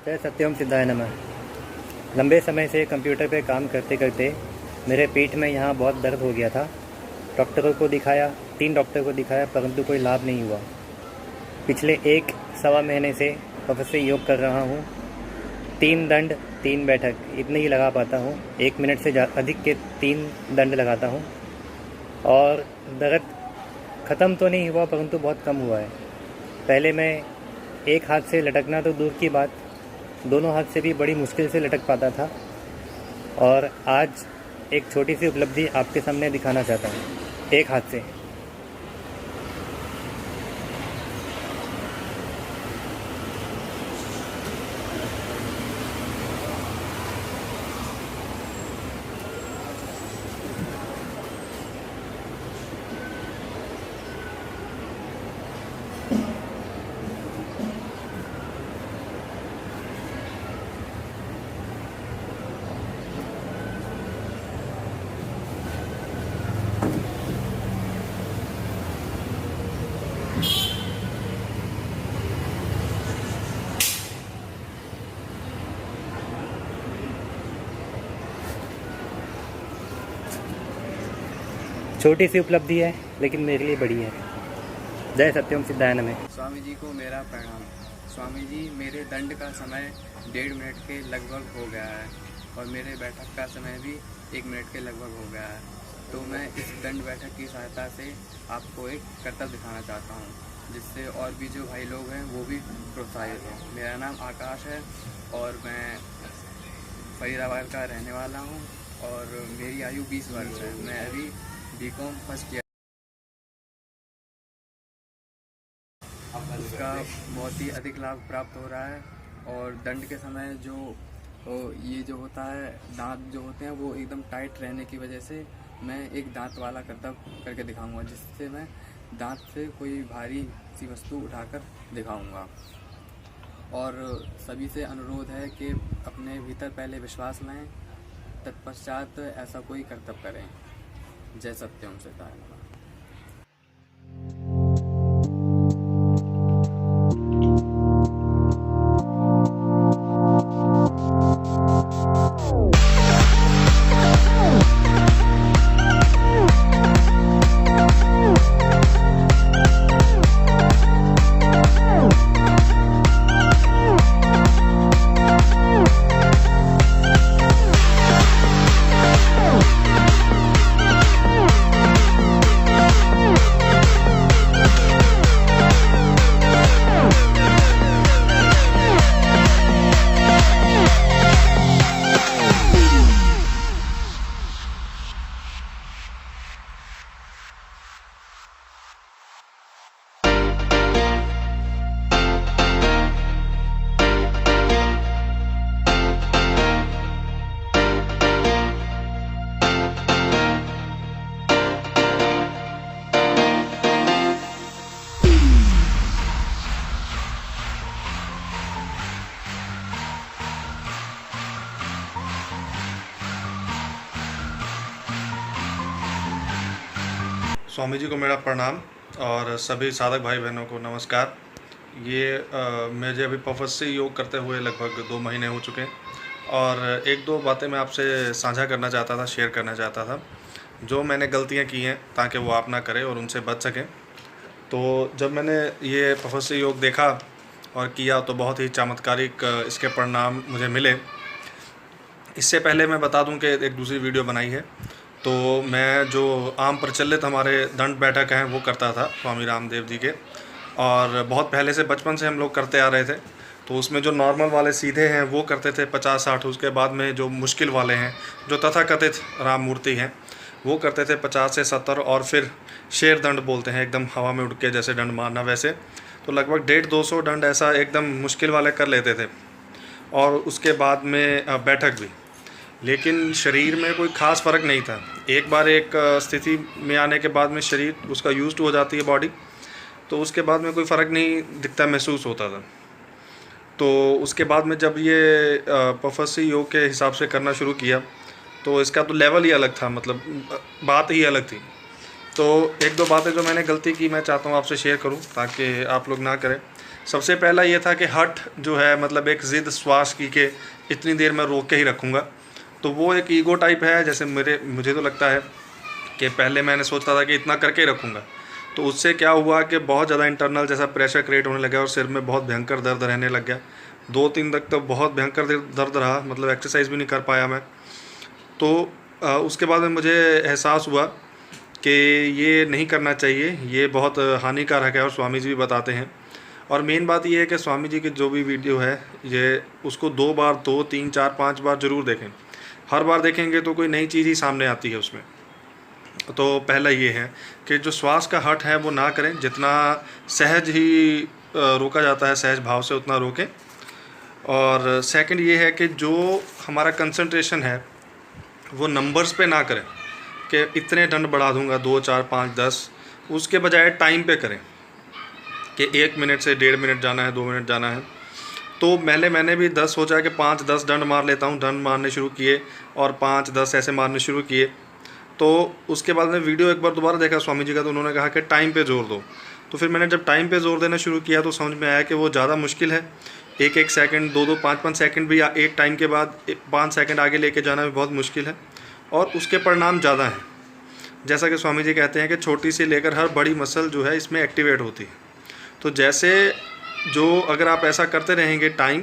जय सत्यम सिद्धाय नमः। लंबे समय से कंप्यूटर पे काम करते करते मेरे पीठ में यहाँ बहुत दर्द हो गया था। डॉक्टरों को दिखाया, 3 डॉक्टर को दिखाया, परंतु कोई लाभ नहीं हुआ। पिछले 1 सवा महीने से प्रोफेसर योग कर रहा हूँ। 3 दंड 3 बैठक इतने ही लगा पाता हूँ। 1 मिनट से अधिक के 3 दंड लगाता हूँ और दर्द ख़त्म तो नहीं हुआ परंतु बहुत कम हुआ है। पहले मैं एक हाथ से लटकना तो दूर की बात, दोनों हाथ से भी बड़ी मुश्किल से लटक पाता था और आज एक छोटी सी उपलब्धि आपके सामने दिखाना चाहता हूँ एक हाथ से। छोटी सी उपलब्धि है लेकिन मेरे लिए बड़ी है। जय सत्यम सिद्धाय नमः। स्वामी जी को मेरा प्रणाम। स्वामी जी, मेरे दंड का समय 1.5 मिनट के लगभग हो गया है और मेरे बैठक का समय भी 1 मिनट के लगभग हो गया है। तो मैं इस दंड बैठक की सहायता से आपको एक करतब दिखाना चाहता हूँ, जिससे और भी जो भाई लोग हैं वो भी प्रोत्साहित हों। मेरा नाम आकाश है और मैं फरीदाबाद का रहने वाला हूँ और मेरी आयु 20 वर्ष है। मैं अभी बीकॉम फर्स्ट ईयर, उसका बहुत ही अधिक लाभ प्राप्त हो रहा है। और दंड के समय ये जो होता है, दांत जो होते हैं वो एकदम टाइट रहने की वजह से मैं एक दांत वाला करतब करके दिखाऊंगा, जिससे मैं दांत से कोई भारी सी वस्तु उठाकर दिखाऊंगा। और सभी से अनुरोध है कि अपने भीतर पहले विश्वास लाएं, तत्पश्चात ऐसा कोई करतब करें। जय सत्यम सिद्धाय नमः। स्वामी जी को मेरा प्रणाम और सभी साधक भाई बहनों को नमस्कार। मुझे अभी प्रोफेसर योग करते हुए लगभग 2 महीने हो चुके हैं और 1-2 बातें मैं आपसे साझा करना चाहता था, शेयर करना चाहता था, जो मैंने गलतियां की हैं ताकि वो आप ना करें और उनसे बच सकें। तो जब मैंने ये प्रोफेसर योग देखा और किया तो बहुत ही चमत्कारिक इसके परिणाम मुझे मिले। इससे पहले मैं बता दूं कि एक दूसरी वीडियो बनाई है, तो मैं जो आम प्रचलित हमारे दंड बैठक हैं वो करता था स्वामी रामदेव जी के, और बहुत पहले से बचपन से हम लोग करते आ रहे थे। तो उसमें जो नॉर्मल वाले सीधे हैं वो करते थे 50-60, उसके बाद में जो मुश्किल वाले हैं जो तथाकथित राम मूर्ति हैं वो करते थे 50 से 70, और फिर शेर दंड बोलते हैं, एकदम हवा में उड़ के जैसे दंड मारना वैसे। तो लगभग 150-200 दंड ऐसा एकदम मुश्किल वाले कर लेते थे और उसके बाद में बैठक भी। लेकिन शरीर में कोई ख़ास फ़र्क नहीं था। एक बार एक स्थिति में आने के बाद में शरीर उसका यूज्ड हो जाती है बॉडी, तो उसके बाद में कोई फ़र्क नहीं दिखता, महसूस होता था। तो उसके बाद में जब ये प्रोफेसर योग के हिसाब से करना शुरू किया तो इसका तो लेवल ही अलग था, मतलब बात ही अलग थी। तो 1-2 बातें जो मैंने गलती की मैं चाहता हूँ आपसे शेयर करूँ ताकि आप लोग ना करें। सबसे पहला ये था कि हठ जो है, मतलब एक ज़िद श्वास की कि इतनी देर मैं रोक के ही रखूँगा, तो वो एक ईगो टाइप है। जैसे मुझे तो लगता है कि पहले मैंने सोचता था कि इतना करके ही रखूँगा, तो उससे क्या हुआ कि बहुत ज़्यादा इंटरनल जैसा प्रेशर क्रिएट होने लगा और सिर में बहुत भयंकर दर्द रहने लग गया। 2-3 तक तो बहुत भयंकर दर्द रहा, मतलब एक्सरसाइज भी नहीं कर पाया मैं। तो उसके बाद में मुझे एहसास हुआ कि ये नहीं करना चाहिए, ये बहुत हानिकारक है और स्वामी जी भी बताते हैं। और मेन बात ये है कि स्वामी जी की जो भी वीडियो है, ये उसको 2 बार, 2, 3, 4, 5 बार ज़रूर देखें। हर बार देखेंगे तो कोई नई चीज़ ही सामने आती है उसमें। तो पहला ये है कि जो श्वास का हठ है वो ना करें, जितना सहज ही रोका जाता है सहज भाव से उतना रोकें। और सेकंड ये है कि जो हमारा कंसंट्रेशन है वो नंबर्स पे ना करें कि इतने दंड बढ़ा दूंगा 2, 4, 5, 10, उसके बजाय टाइम पे करें कि 1 मिनट से 1.5 मिनट जाना है, 2 मिनट जाना है। तो मैंने भी 10 सोचा कि 5-10 दंड मार लेता हूँ, दंड मारने शुरू किए और 5-10 ऐसे मारने शुरू किए। तो उसके बाद मैं वीडियो एक बार दोबारा देखा स्वामी जी का, तो उन्होंने कहा कि टाइम पे जोर दो। तो फिर मैंने जब टाइम पे जोर देना शुरू किया तो समझ में आया कि वो ज़्यादा मुश्किल है। 1-1 सेकंड, 2-2, 5-5 सेकंड भी एक टाइम के बाद 5 सेकंड आगे लेके जाना भी बहुत मुश्किल है और उसके परिणाम ज़्यादा हैं। जैसा कि स्वामी जी कहते हैं कि छोटी से लेकर हर बड़ी मसल जो है इसमें एक्टिवेट होती है। तो जैसे जो अगर आप ऐसा करते रहेंगे टाइम,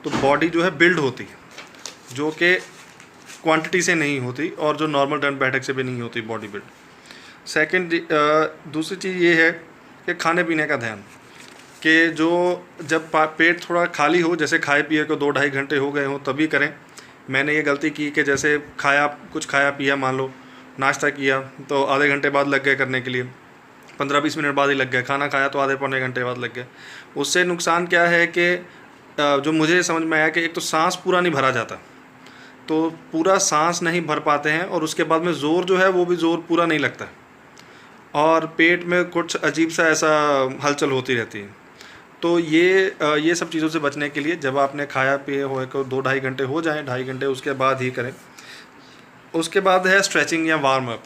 तो बॉडी जो है बिल्ड होती है, जो कि क्वांटिटी से नहीं होती और जो नॉर्मल दंड बैठक से भी नहीं होती बॉडी बिल्ड। सेकंड दूसरी चीज़ ये है कि खाने पीने का ध्यान, कि जो जब पेट थोड़ा खाली हो, जैसे खाए पिए को 2-2.5 घंटे हो गए हों तभी करें। मैंने ये गलती की कि जैसे कुछ खाया पिया, मान लो नाश्ता किया तो आधे घंटे बाद लग गए करने के लिए, 15-20 मिनट बाद ही लग गए, खाना खाया तो आधे पौने घंटे बाद लग गए। उससे नुकसान क्या है कि जो मुझे समझ में आया कि एक तो सांस पूरा नहीं भरा जाता, तो पूरा सांस नहीं भर पाते हैं और उसके बाद में ज़ोर जो है वो भी ज़ोर पूरा नहीं लगता और पेट में कुछ अजीब सा ऐसा हलचल होती रहती है। तो ये सब चीज़ों से बचने के लिए जब आपने खाया पिए हुए को 2-2.5 घंटे हो जाएं, 2.5 घंटे उसके बाद ही करें। उसके बाद है स्ट्रेचिंग या वार्म अप।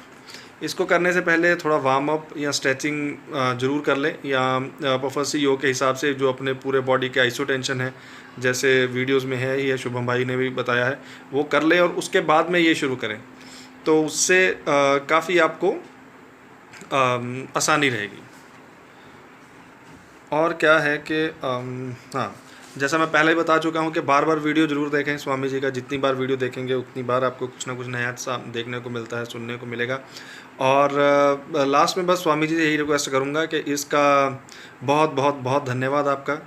इसको करने से पहले थोड़ा वार्म अप या स्ट्रेचिंग ज़रूर कर लें, या पफर्सी योग के हिसाब से जो अपने पूरे बॉडी के आइसोटेंशन है, जैसे वीडियोस में है या शुभम भाई ने भी बताया है, वो कर लें और उसके बाद में ये शुरू करें। तो उससे काफ़ी आपको आसानी रहेगी। और क्या है कि हाँ, जैसा मैं पहले ही बता चुका हूँ कि बार बार वीडियो ज़रूर देखें स्वामी जी का। जितनी बार वीडियो देखेंगे उतनी बार आपको कुछ ना कुछ नया देखने को मिलता है, सुनने को मिलेगा। और लास्ट में बस स्वामी जी से यही रिक्वेस्ट करूँगा कि इसका बहुत बहुत बहुत धन्यवाद आपका,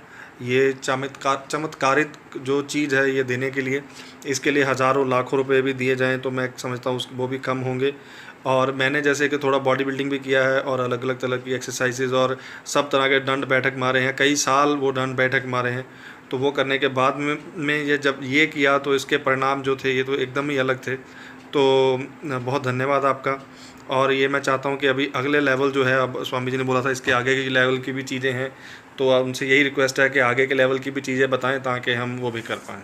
ये चमत्कारित जो चीज़ है ये देने के लिए। इसके लिए हज़ारों लाखों रुपए भी दिए जाएँ तो मैं समझता हूँ वो भी कम होंगे। और मैंने जैसे कि थोड़ा बॉडी बिल्डिंग भी किया है और अलग अलग तरह की एक्सरसाइजेज और सब तरह के दंड बैठक मारे हैं, कई साल वो दंड बैठक मारे हैं। तो वो करने के बाद में ये जब ये किया तो इसके परिणाम जो थे ये तो एकदम ही अलग थे। तो बहुत धन्यवाद आपका। और ये मैं चाहता हूँ कि अभी अगले लेवल जो है, अब स्वामी जी ने बोला था इसके आगे की लेवल की भी चीज़ें हैं, तो उनसे यही रिक्वेस्ट है कि आगे के लेवल की भी चीज़ें बताएं ताकि हम वो भी कर पाएँ।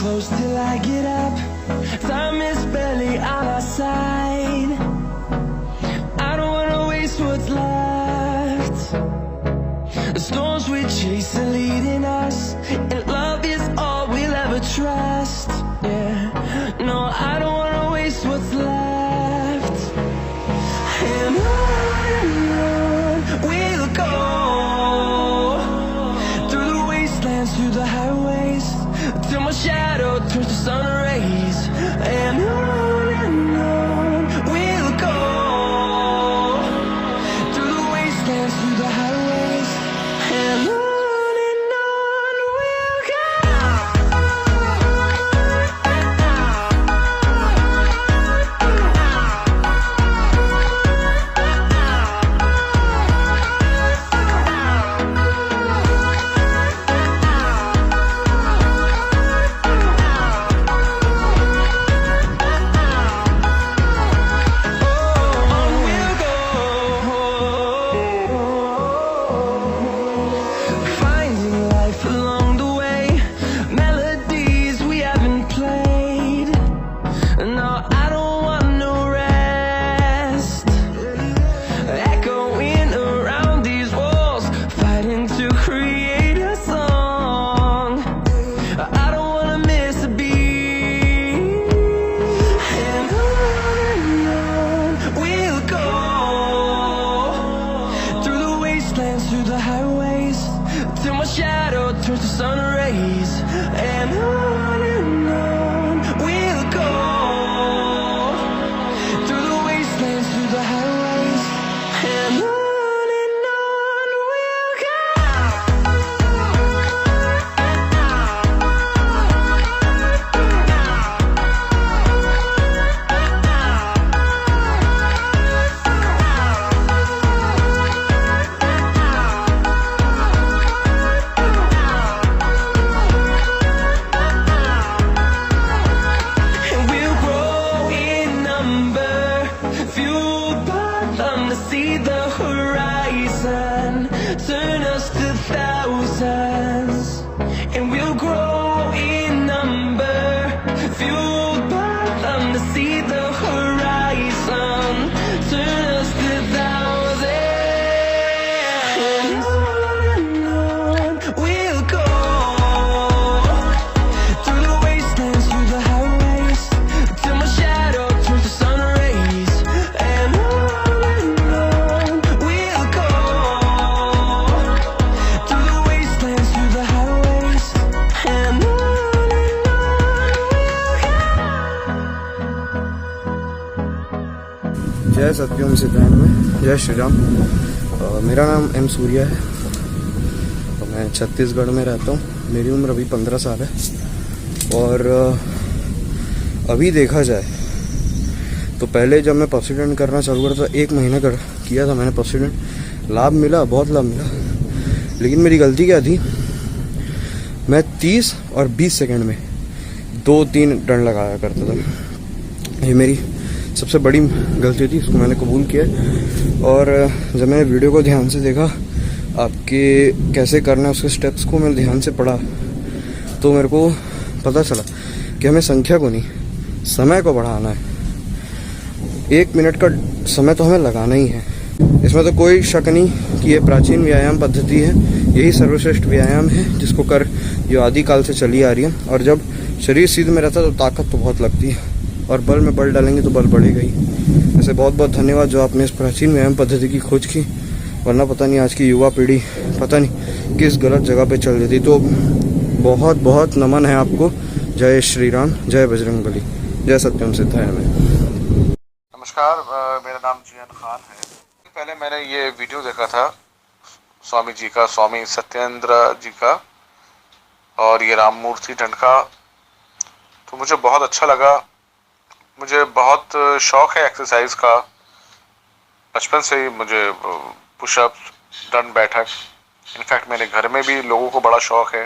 close till I get up. Time is barely on our side. I don't wanna waste what's left. The storms we chase are leading us, and love is all we'll ever trust. Yeah, no, I don't wanna waste what's left. And on we'll go, through the wastelands, through the highways, till my shadow turns to sun rays. And on we'll go, through the wastelands, through the highways, and on we'll go. Finding life along the way, melodies we haven't played. No, I don't want no rest. Echoing around these walls, fighting to create a song. I don't wanna miss a beat. And on we'll go, through the wastelands, through the highways, till my shadow turns to sun rays. And on we'll go, through the wastelands, through the highways, and on we'll go. And we'll grow in number, fueled by them to see the horizon, turn us to thousands. And we'll grow in number, fueled by them to see the horizon, turn us to thousands. And on we'll go, through the wastelands, through the highways, till my shadow turns to sun rays. And on we'll go, through the wastelands, through the highways, and on जय सत्यम सिद्धायन में जय श्री राम। मेरा नाम M Surya है और मैं छत्तीसगढ़ में रहता हूँ। मेरी उम्र अभी 15 साल है और अभी देखा जाए तो पहले जब मैं पब्सिडेंट करना चालू करा था 1 महीना किया था मैंने पब्सिडेंट। लाभ मिला, बहुत लाभ मिला, लेकिन मेरी गलती क्या थी, मैं 30 और 20 सेकंड में 2-3 डंड लगाया करता था। ये मेरी सबसे बड़ी गलती थी, इसको मैंने कबूल किया। और जब मैंने वीडियो को ध्यान से देखा, आपके कैसे करना है उसके स्टेप्स को मैं ध्यान से पढ़ा, तो मेरे को पता चला कि हमें संख्या को नहीं, समय को बढ़ाना है। 1 मिनट का समय तो हमें लगाना ही है। इसमें तो कोई शक नहीं कि ये प्राचीन व्यायाम पद्धति है, यही सर्वश्रेष्ठ व्यायाम है जिसको कर जो आदिकाल से चली आ रही है। और जब शरीर सीध में रहता है तो ताकत तो बहुत लगती है, और बल में बल डालेंगे तो बल बढ़ेगा ही। ऐसे बहुत बहुत धन्यवाद जो आपने इस प्राचीन व्यायाम पद्धति की खोज की, वरना पता नहीं आज की युवा पीढ़ी पता नहीं किस गलत जगह पे चल रही थी। तो बहुत बहुत नमन है आपको। जय श्री राम, जय बजरंग बली, जय सत्यम सिद्धाय में। नमस्कार, मेरा नाम जियान खान है। पहले मैंने ये वीडियो देखा था स्वामी जी का, स्वामी सत्येंद्र जी का, और ये राममूर्ति दंड का, तो मुझे बहुत अच्छा लगा। मुझे बहुत शौक़ है एक्सरसाइज का, बचपन से ही मुझे पुशअप, दंड बैठक, इनफैक्ट मेरे घर में भी लोगों को बड़ा शौक़ है।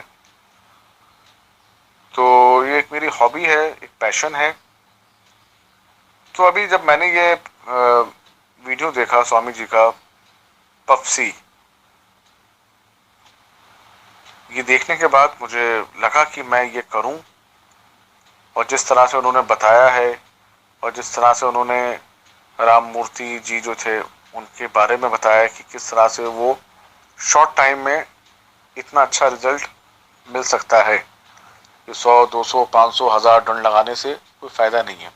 तो ये एक मेरी हॉबी है, एक पैशन है। तो अभी जब मैंने ये वीडियो देखा स्वामी जी का पफसी, ये देखने के बाद मुझे लगा कि मैं ये करूं, और जिस तरह से उन्होंने बताया है और जिस तरह से उन्होंने राम मूर्ति जी जो थे उनके बारे में बताया कि किस तरह से वो शॉर्ट टाइम में इतना अच्छा रिजल्ट मिल सकता है कि 100, 200, 500, 1000 डंड लगाने से कोई फ़ायदा नहीं है।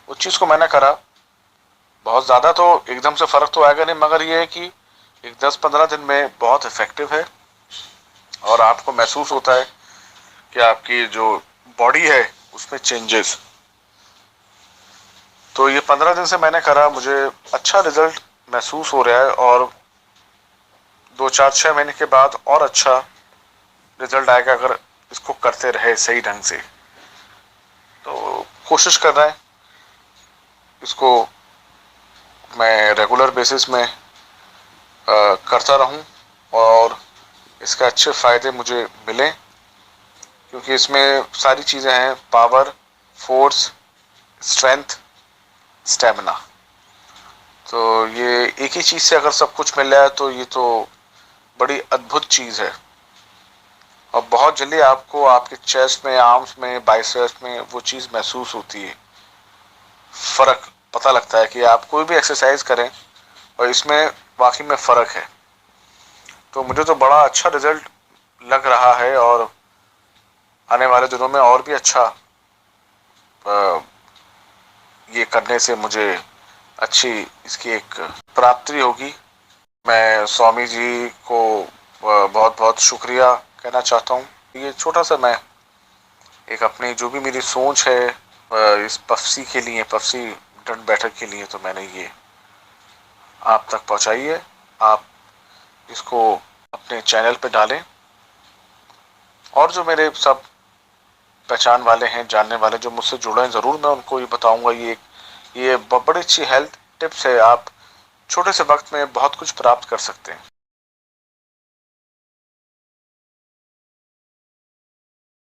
उस चीज़ को मैंने करा। बहुत ज़्यादा तो एकदम से फ़र्क तो आएगा नहीं, मगर ये है कि एक 10-15 दिन में बहुत इफ़ेक्टिव है और आपको महसूस होता है कि आपकी जो बॉडी है उसमें चेंजेस। तो ये 15 दिन से मैंने करा, मुझे अच्छा रिजल्ट महसूस हो रहा है और 2-4-6 महीने के बाद और अच्छा रिजल्ट आएगा अगर इसको करते रहे सही ढंग से। तो कोशिश कर रहे हैं इसको मैं रेगुलर बेसिस में करता रहूं और इसके अच्छे फ़ायदे मुझे मिलें, क्योंकि इसमें सारी चीज़ें हैं, पावर, फोर्स, स्ट्रेंथ, स्टेमिना। तो ये एक ही चीज़ से अगर सब कुछ मिल जाए तो ये तो बड़ी अद्भुत चीज़ है और बहुत जल्दी आपको आपके चेस्ट में, आर्म्स में, बाइसेप्स में वो चीज़ महसूस होती है, फ़र्क पता लगता है कि आप कोई भी एक्सरसाइज करें और इसमें वाकई में फ़र्क है। तो मुझे तो बड़ा अच्छा रिज़ल्ट लग रहा है और आने वाले दिनों में और भी अच्छा ये करने से मुझे अच्छी इसकी एक प्राप्ति होगी। मैं स्वामी जी को बहुत बहुत शुक्रिया कहना चाहता हूँ। ये छोटा सा मैं एक अपनी जो भी मेरी सोच है इस पफसी के लिए, पफसी दंड बैठक के लिए, तो मैंने ये आप तक पहुँचाई है। आप इसको अपने चैनल पे डालें और जो मेरे सब पहचान वाले हैं, जानने वाले जो मुझसे जुड़े हैं, ज़रूर मैं उनको ये बताऊंगा। ये बड़ी अच्छी हेल्थ टिप्स है, आप छोटे से वक्त में बहुत कुछ प्राप्त कर सकते हैं।